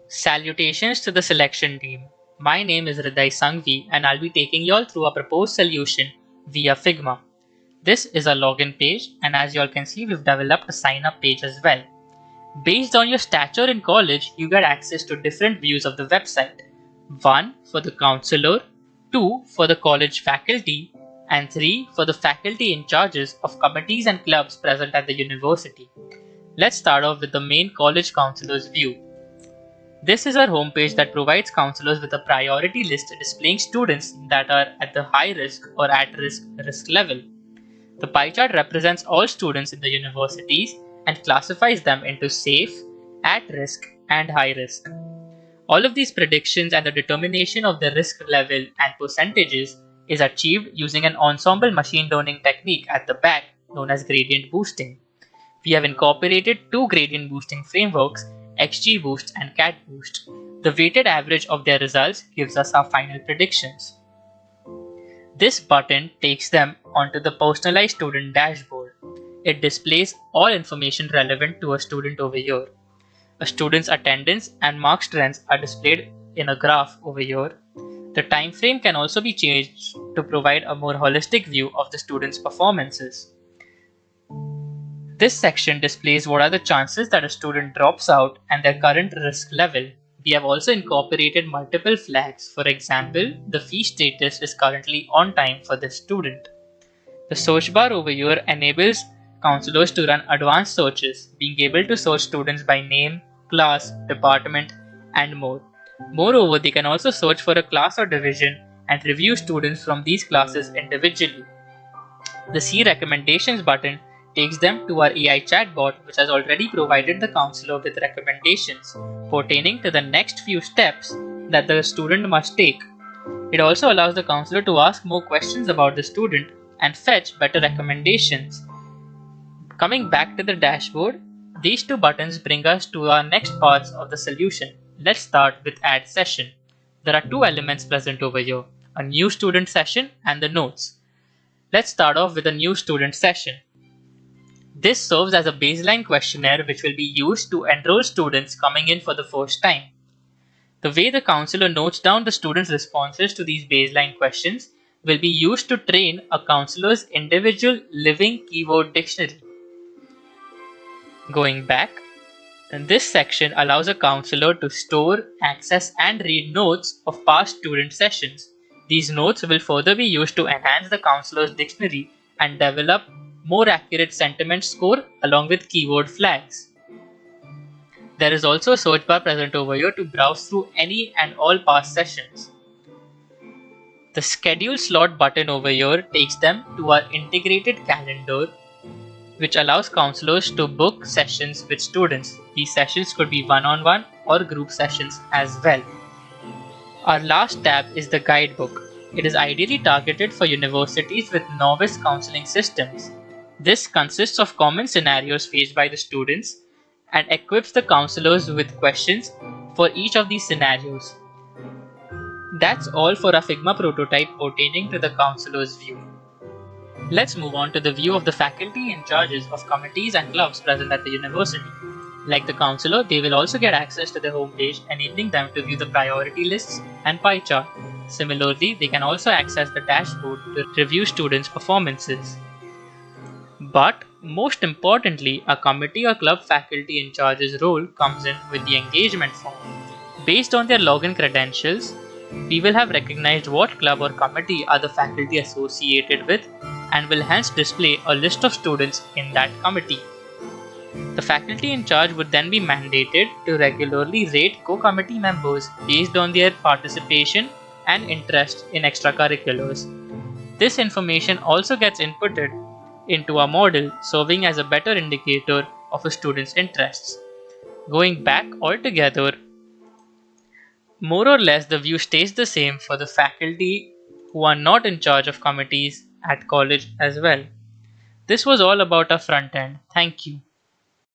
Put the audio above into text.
Salutations to the selection team. My name is Hriday Sangvi and I'll be taking you all through a proposed solution via Figma. This is a login page and as you all can see we've developed a sign up page as well. Based on your stature in college, you get access to different views of the website. 1 for the counselor, 2 for the college faculty, and 3 for the faculty in charges of committees and clubs present at the university. Let's start off with the main college counselor's view. This is our homepage that provides counselors with a priority list displaying students that are at the high risk or at risk level. The pie chart represents all students in the universities and classifies them into safe, at risk, and high risk. All of these predictions and the determination of the risk level and percentages is achieved using an ensemble machine learning technique at the back known as gradient boosting. We have incorporated two gradient boosting frameworks, XGBoost and CatBoost. The weighted average of their results gives us our final predictions. This button takes them onto the personalized student dashboard. It displays all information relevant to a student over here. A student's attendance and mark strengths are displayed in a graph over here. The time frame can also be changed to provide a more holistic view of the student's performances. This section displays what are the chances that a student drops out and their current risk level. We have also incorporated multiple flags. For example, the fee status is currently on time for this student. The search bar over here enables counselors to run advanced searches, being able to search students by name, class, department, and more. Moreover, they can also search for a class or division and review students from these classes individually. The See Recommendations button takes them to our AI chatbot, which has already provided the counselor with recommendations pertaining to the next few steps that the student must take. It also allows the counselor to ask more questions about the student and fetch better recommendations. Coming back to the dashboard, these two buttons bring us to our next parts of the solution. Let's start with Add Session. There are two elements present over here, a new student session and the notes. Let's start off with a new student session. This serves as a baseline questionnaire which will be used to enroll students coming in for the first time. The way the counselor notes down the students' responses to these baseline questions will be used to train a counselor's individual living keyword dictionary. Going back, this section allows a counselor to store, access, and read notes of past student sessions. These notes will further be used to enhance the counselor's dictionary and develop more accurate sentiment score along with keyword flags. There is also a search bar present over here to browse through any and all past sessions. The schedule slot button over here takes them to our integrated calendar, which allows counselors to book sessions with students. These sessions could be one-on-one or group sessions as well. Our last tab is the guidebook. It is ideally targeted for universities with novice counseling systems. This consists of common scenarios faced by the students and equips the counselors with questions for each of these scenarios. That's all for our Figma prototype pertaining to the counselor's view. Let's move on to the view of the faculty in charges of committees and clubs present at the university. Like the counselor, they will also get access to the homepage, enabling them to view the priority lists and pie chart. Similarly, they can also access the dashboard to review students' performances. But most importantly, a committee or club faculty in charge's role comes in with the engagement form. Based on their login credentials, we will have recognized what club or committee are the faculty associated with and will hence display a list of students in that committee. The faculty in charge would then be mandated to regularly rate co-committee members based on their participation and interest in extracurriculars. This information also gets inputted into a model, serving as a better indicator of a student's interests. Going back altogether, more or less the view stays the same for the faculty who are not in charge of committees at college as well. This was all about our front end. Thank you.